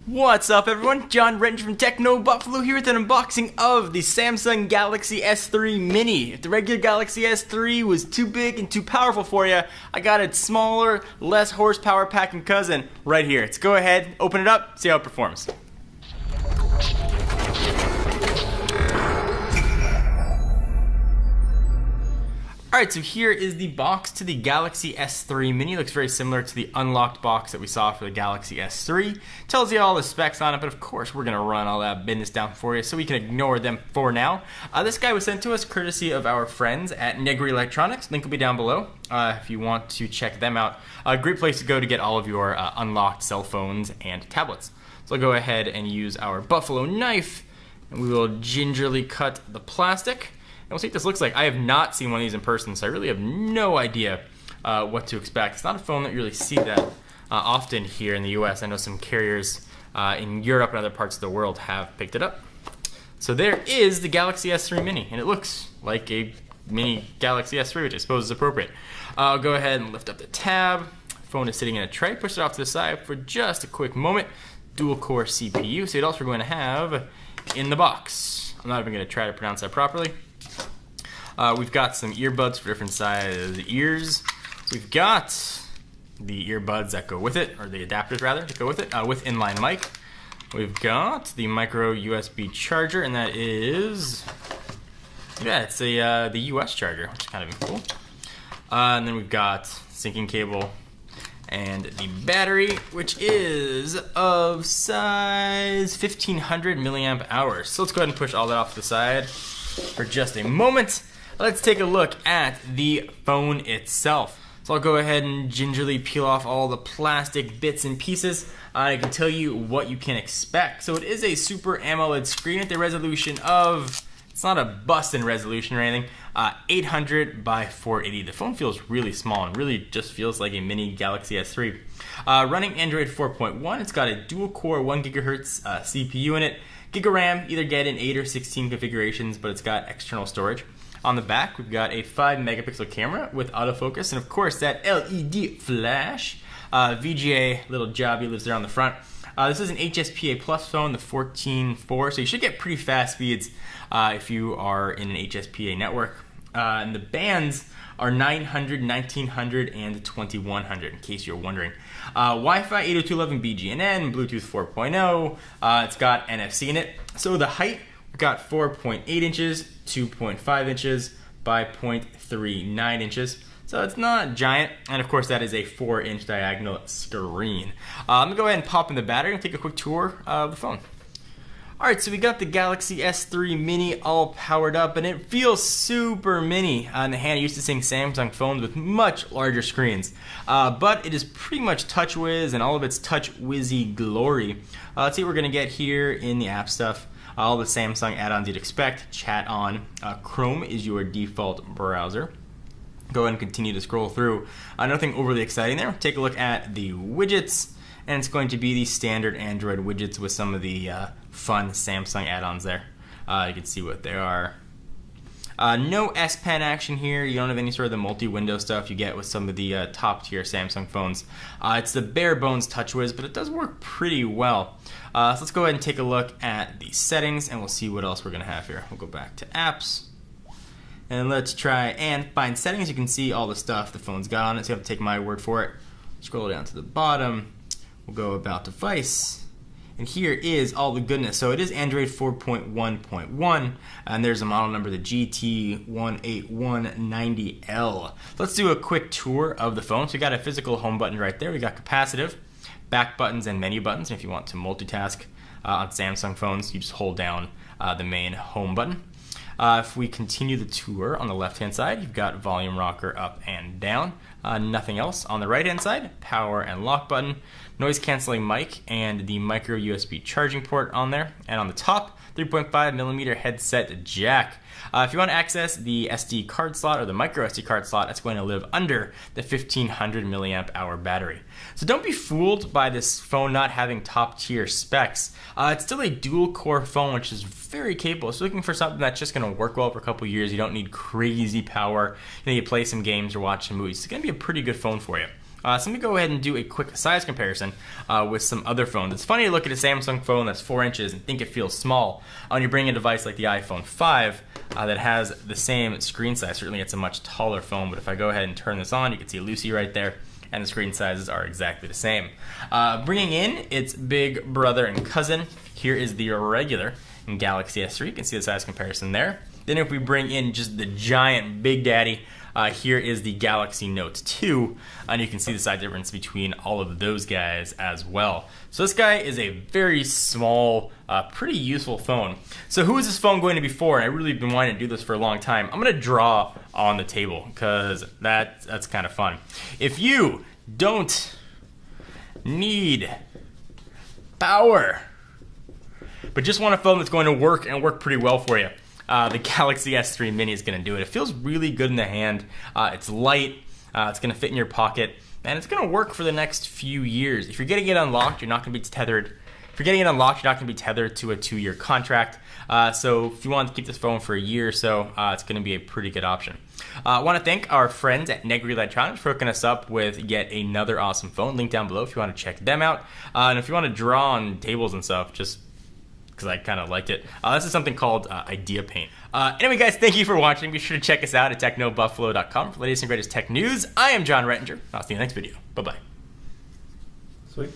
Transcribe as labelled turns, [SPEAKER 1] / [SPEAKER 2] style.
[SPEAKER 1] What's up, everyone? John Renton from Techno Buffalo here with an unboxing of the Samsung Galaxy S3 Mini. If the regular Galaxy S3 was too big and too powerful for you, I got its smaller, less horsepower packing cousin right here. Let's go ahead, open it up, see how it performs. Alright, so here is the box to the Galaxy S3 Mini. It looks very similar to the unlocked box that we saw for the Galaxy S3. Tells you all the specs on it, but of course we're going to run all that business down for you so we can ignore them for now. This guy was sent to us courtesy of our friends at Negri Electronics. Link will be down below if you want to check them out. A great place to go to get all of your unlocked cell phones and tablets. So I'll go ahead and use our Buffalo knife, and we will gingerly cut the plastic. And we'll see what this looks like. I have not seen one of these in person, so I really have no idea what to expect. It's not a phone that you really see that often here in the US. I know some carriers in Europe and other parts of the world have picked it up. So there is the Galaxy S3 Mini, and it looks like a mini Galaxy S3, which I suppose is appropriate. I'll go ahead and lift up the tab. Phone is sitting in a tray. Push it off to the side for just a quick moment. Dual-core CPU. So what else we're going to have in the box? I'm not even going to try to pronounce that properly. We've got some earbuds for different size ears. We've got the earbuds that go with it, or the adapters rather, that go with it, with inline mic. We've got the micro USB charger, and that is, yeah, it's the US charger, which is kind of cool. And then we've got syncing cable and the battery, which is of size 1500 milliamp hours. So let's go ahead and push all that off to the side for just a moment. Let's take a look at the phone itself. So I'll go ahead and gingerly peel off all the plastic bits and pieces. I can tell you what you can expect. So it is a Super AMOLED screen at the resolution of, it's not a bustin' resolution or anything, 800 by 480. The phone feels really small and really just feels like a mini Galaxy S3. Running Android 4.1, it's got a dual-core 1 GHz CPU in it. Giga RAM, either get in 8 or 16 configurations, but it's got external storage. On the back, we've got a 5 megapixel camera with autofocus, and of course that LED flash. VGA little jobby lives there on the front. This is an HSPA Plus phone, the 14.4, so you should get pretty fast speeds if you are in an HSPA network. And the bands are 900, 1900, and 2100, in case you're wondering. Wi-Fi 802.11 BGNN, Bluetooth 4.0. It's got NFC in it. So the height, we've got 4.8 inches, 2.5 inches by 0.39 inches. So it's not giant, and of course that is a 4-inch diagonal screen. I'm gonna go ahead and pop in the battery and take a quick tour of the phone. Alright, so we got the Galaxy S3 Mini all powered up, and it feels super mini on the hand. Used to seeing Samsung phones with much larger screens, but it is pretty much TouchWiz and all of its TouchWizzy glory. Let's see what we're gonna get here in the app stuff. All the Samsung add-ons you'd expect. Chat on. Chrome is your default browser. Go ahead and continue to scroll through. Nothing overly exciting there. Take a look at the widgets, and it's going to be the standard Android widgets with some of the fun Samsung add-ons there. You can see what they are. No S Pen action here. You don't have any sort of the multi-window stuff you get with some of the top-tier Samsung phones. It's the bare-bones TouchWiz, but it does work pretty well. So let's go ahead and take a look at the settings, and we'll see what else we're going to have here. We'll go back to apps, and let's try and find settings. You can see all the stuff the phone's got on it, so you have to take my word for it. Scroll down to the bottom. We'll go about device. And here is all the goodness. So it is Android 4.1.1, and there's a model number, the GT18190L. Let's do a quick tour of the phone. So we got a physical home button right there. We got capacitive, back buttons, and menu buttons. And if you want to multitask on Samsung phones, you just hold down the main home button. If we continue the tour on the left-hand side, you've got volume rocker up and down. Nothing else. On the right-hand side, power and lock button, noise-canceling mic, and the micro USB charging port on there. And on the top, 3.5mm headset jack. If you want to access the SD card slot or the micro SD card slot, that's going to live under the 1500 milliamp hour battery. So don't be fooled by this phone not having top tier specs. It's still a dual core phone, which is very capable. So looking for something that's just going to work well for a couple years. You don't need crazy power. You play some games or watch some movies. It's going to be a pretty good phone for you. So let me go ahead and do a quick size comparison with some other phones. It's funny to look at a Samsung phone that's 4 inches and think it feels small when you bring a device like the iPhone 5 that has the same screen size. Certainly it's a much taller phone, but if I go ahead and turn this on, you can see Lucy right there, and the screen sizes are exactly the same. Bringing in its big brother and cousin, here is the regular Galaxy S3. You can see the size comparison there. Then if we bring in just the giant Big Daddy, here is the Galaxy Note 2, and you can see the size difference between all of those guys as well. So this guy is a very small, pretty useful phone. So who is this phone going to be for? And I really been wanting to do this for a long time. I'm going to draw on the table because that's kind of fun. If you don't need power, but just want a phone that's going to work and work pretty well for you, the Galaxy S3 Mini is going to do it. It feels really good in the hand. It's light. It's going to fit in your pocket, and it's going to work for the next few years. If you're getting it unlocked, you're not going to be tethered. If you're getting it unlocked, you're not going to be tethered to a 2-year contract. So if you want to keep this phone for a year or so, it's going to be a pretty good option. I want to thank our friends at Negri Electronics for hooking us up with yet another awesome phone. Link down below if you want to check them out. And if you want to draw on tables and stuff, just because I kind of liked it. This is something called Idea Paint. Anyway, guys, thank you for watching. Be sure to check us out at technobuffalo.com for the latest and greatest tech news. I am John Rettinger. I'll see you in the next video. Bye-bye.
[SPEAKER 2] Sweet.